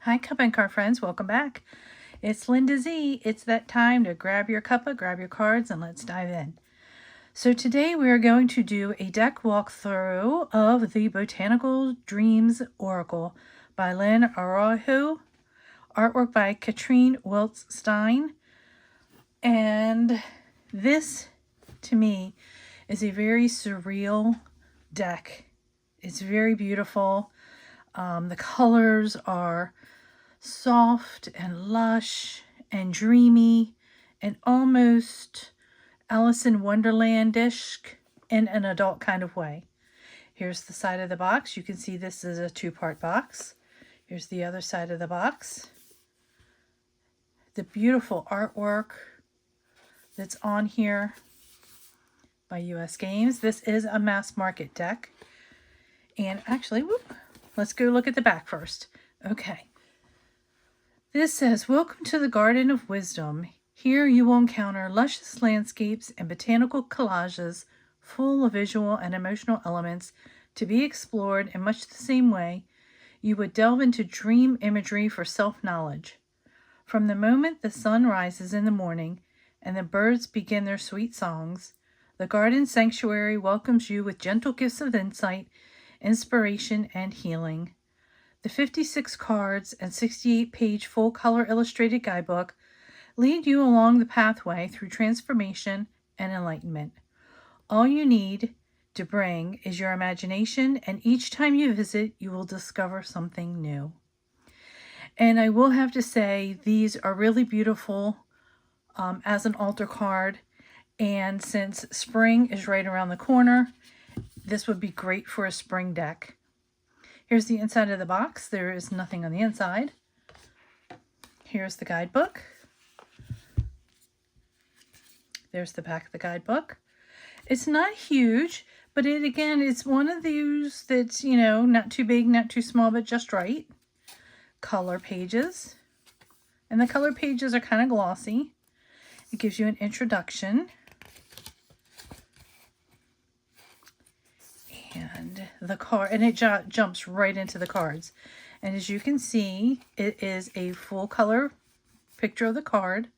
Hi, Cuppa and Card friends. Welcome back. It's Linda Z. It's that time to grab your Cuppa, grab your cards, and let's dive in. So today we are going to do a deck walkthrough of the Botanical Dreams Oracle by Lynn Araujo, artwork by Katrine Wiltz-Stein. And this, to me, is a very surreal deck. It's very beautiful. The colors are soft and lush and dreamy and almost Alice in Wonderland-ish in an adult kind of way. Here's the side of the box. You can see this is a two-part box. Here's the other side of the box. The beautiful artwork that's on here by US Games. This is a mass market deck. And actually, let's go look at the back first. Okay. This says, "Welcome to the Garden of Wisdom. Here you will encounter luscious landscapes and botanical collages full of visual and emotional elements to be explored in much the same way you would delve into dream imagery for self-knowledge. From the moment the sun rises in the morning and the birds begin their sweet songs, the garden sanctuary welcomes you with gentle gifts of insight, inspiration, and healing. The 56 cards and 68-page full-color illustrated guidebook lead you along the pathway through transformation and enlightenment. All you need to bring is your imagination, and each time you visit, you will discover something new." And I will have to say, these are really beautiful as an altar card, and since spring is right around the corner, this would be great for a spring deck. Here's the inside of the box. There is nothing on the inside. Here's the guidebook. There's the back of the guidebook. It's not huge, but it's one of those that's, not too big, not too small, but just right. Color pages. And the color pages are kind of glossy. It gives you an introduction. And the card, and it jumps right into the cards. And as you can see, it is a full color picture of the card.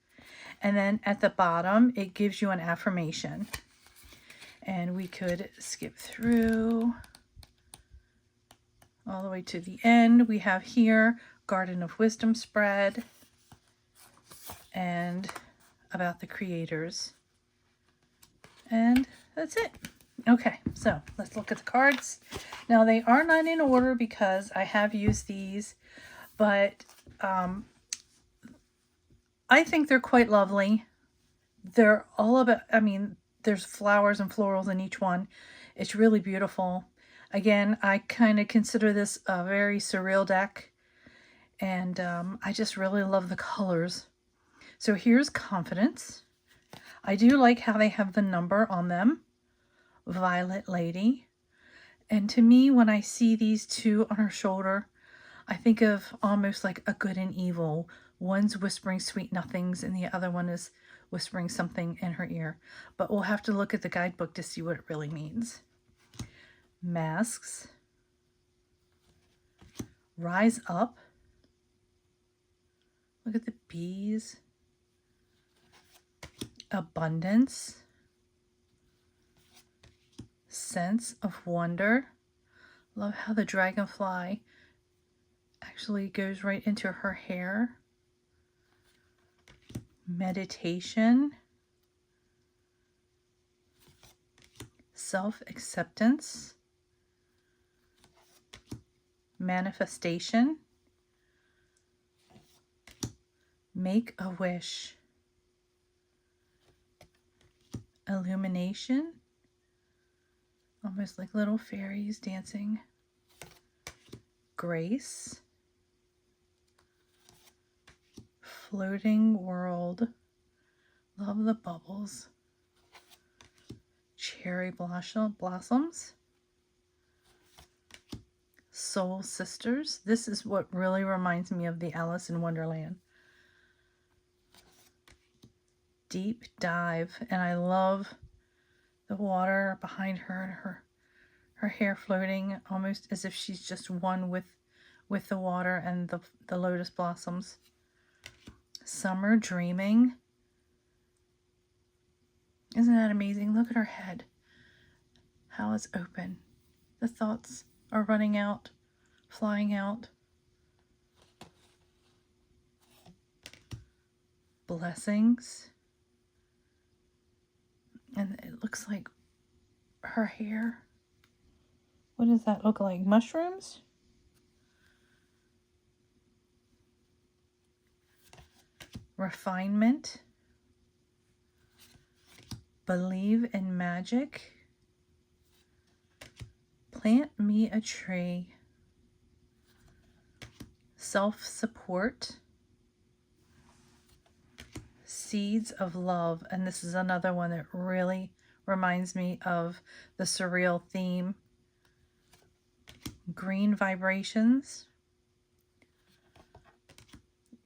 And then at the bottom, it gives you an affirmation. And we could skip through all the way to the end. We have here Garden of Wisdom spread and about the creators. And that's it. Okay, so let's look at the cards. Now, they are not in order because I have used these, but I think they're quite lovely. They're all about, there's flowers and florals in each one. It's really beautiful. Again, I kind of consider this a very surreal deck, and I just really love the colors. So here's Confidence. I do like how they have the number on them. Violet Lady. And to me, when I see these two on her shoulder, I think of almost like a good and evil. One's whispering sweet nothings and the other one is whispering something in her ear. But we'll have to look at the guidebook to see what it really means. Masks. Rise Up. Look at the bees. Abundance. Sense of Wonder. Love how the dragonfly actually goes right into her hair. Meditation. Self-acceptance. Manifestation. Make a wish. Illumination. Almost like little fairies dancing. Grace. Floating World. Love the bubbles. Cherry Blossoms. Soul Sisters. This is what really reminds me of the Alice in Wonderland. Deep Dive. And I love the water behind her and her hair floating almost as if she's just one with with the water and the lotus blossoms. Summer dreaming. Isn't that amazing? Look at her head. How it's open. The thoughts are running out, flying out. Blessings. And it looks like her hair. What does that look like? Mushrooms? Refinement. Believe in magic. Plant me a tree. Self-support. Seeds of love. And this is another one that really reminds me of the surreal theme. Green vibrations.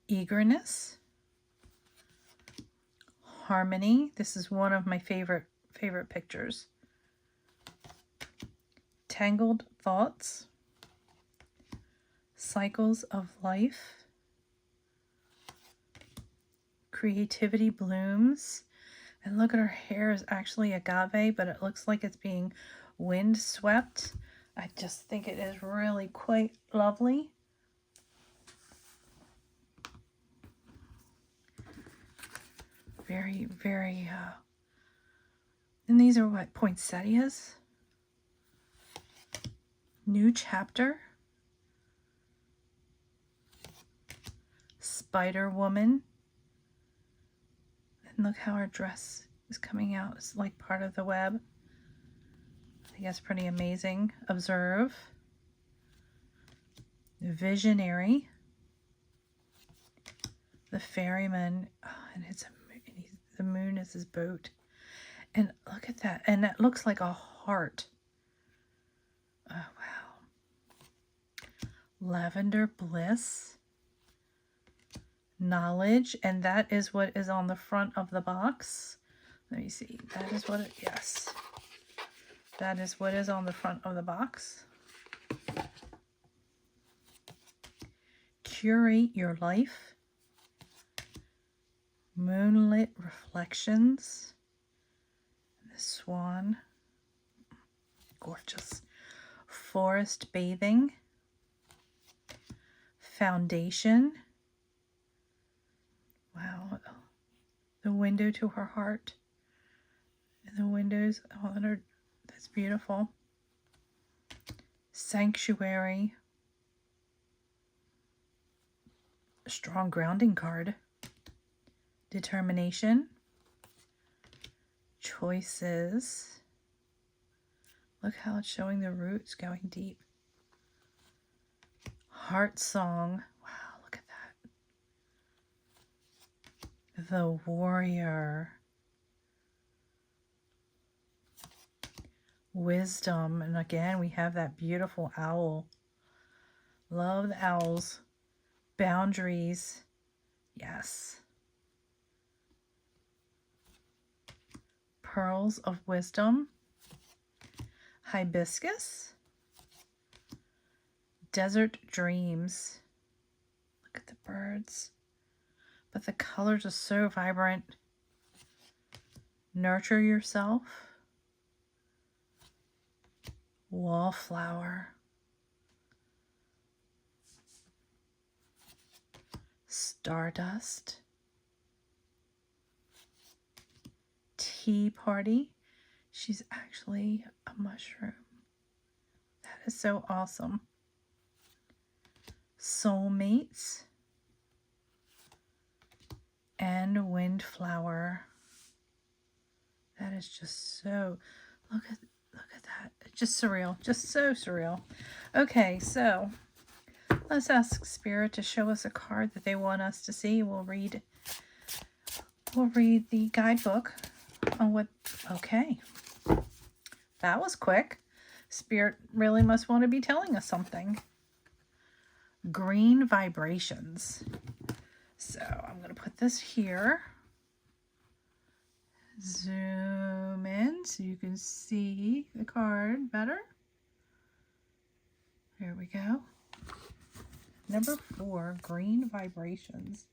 Eagerness. Harmony. This is one of my favorite pictures. Tangled thoughts. Cycles of life. Creativity blooms. And look at her hair is actually agave, but it looks like it's being wind swept. I just think it is really quite lovely. Very, very, and these are what, poinsettias? New chapter. Spider woman. And look how her dress is coming out. It's like part of the web. I think that's pretty amazing. Observe. Visionary. The ferryman. Oh, and it's the moon is his boat. And look at that. And that looks like a heart. Oh, wow. Lavender bliss. Knowledge. And that is what is on the front of the box. Let me see. That is what it, yes. That is what is on the front of the box. Curate your life. Moonlit reflections. The swan. Gorgeous. Forest bathing. Foundation. Wow. The window to her heart. And the windows on her. That's beautiful. Sanctuary. A strong grounding card. Determination. Choices. Look how it's showing the roots going deep. Heart song. Wow, look at that. The warrior. Wisdom. And again, we have that beautiful owl. Love the owls. Boundaries. Yes. Pearls of wisdom. Hibiscus. Desert dreams. Look at the birds. But the colors are so vibrant. Nurture yourself. Wallflower. Stardust. Tea party. She's actually a mushroom. That is so awesome. Soulmates. And windflower. That is just so, look at that. It's just surreal. Just so surreal. Okay, so let's ask Spirit to show us a card that they want us to see. We'll read the guidebook on what, okay. That was quick. Spirit really must want to be telling us something. Green vibrations. So I'm going to put this here. Zoom in so you can see the card better. There we go. Number 4, green vibrations.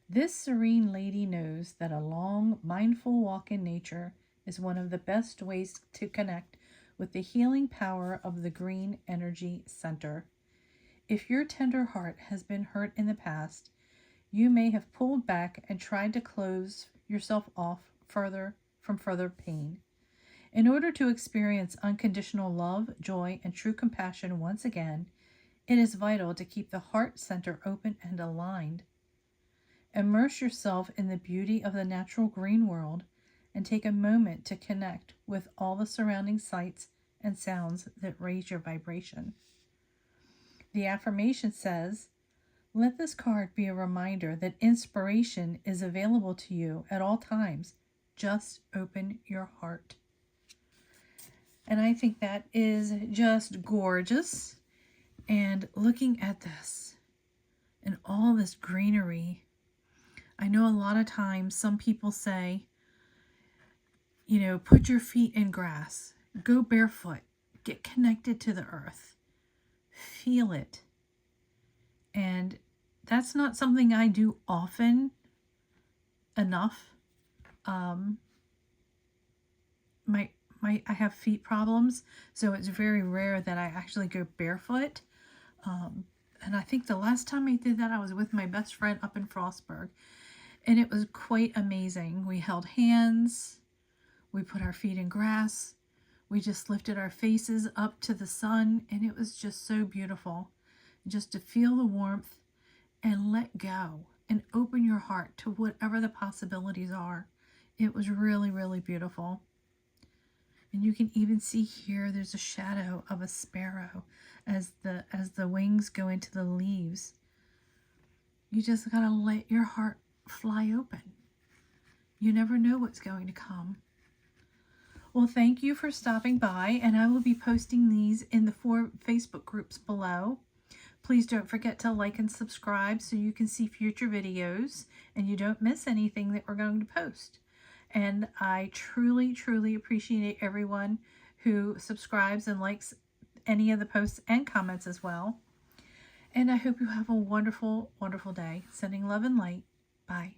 This serene lady knows that a long, mindful walk in nature is one of the best ways to connect with the healing power of the green energy center. If your tender heart has been hurt in the past, you may have pulled back and tried to close yourself off further from further pain. In order to experience unconditional love, joy, and true compassion once again, it is vital to keep the heart center open and aligned. Immerse yourself in the beauty of the natural green world and take a moment to connect with all the surrounding sights and sounds that raise your vibration. The affirmation says, "Let this card be a reminder that inspiration is available to you at all times. Just open your heart." And I think that is just gorgeous. And looking at this and all this greenery, I know a lot of times some people say, put your feet in grass, go barefoot, get connected to the earth, feel it. And that's not something I do often enough. I have feet problems, so it's very rare that I actually go barefoot. And I think the last time I did that, I was with my best friend up in Frostburg, and it was quite amazing. We held hands, we put our feet in grass, we just lifted our faces up to the sun, and it was just so beautiful. Just to feel the warmth and let go and open your heart to whatever the possibilities are. It was really, really beautiful. And you can even see here there's a shadow of a sparrow as the wings go into the leaves. You just gotta let your heart fly open. You never know what's going to come. Well, thank you for stopping by, and I will be posting these in the 4 Facebook groups below. Please don't forget to like and subscribe so you can see future videos and you don't miss anything that we're going to post. And I truly, truly appreciate everyone who subscribes and likes any of the posts and comments as well. And I hope you have a wonderful, wonderful day. Sending love and light. Bye.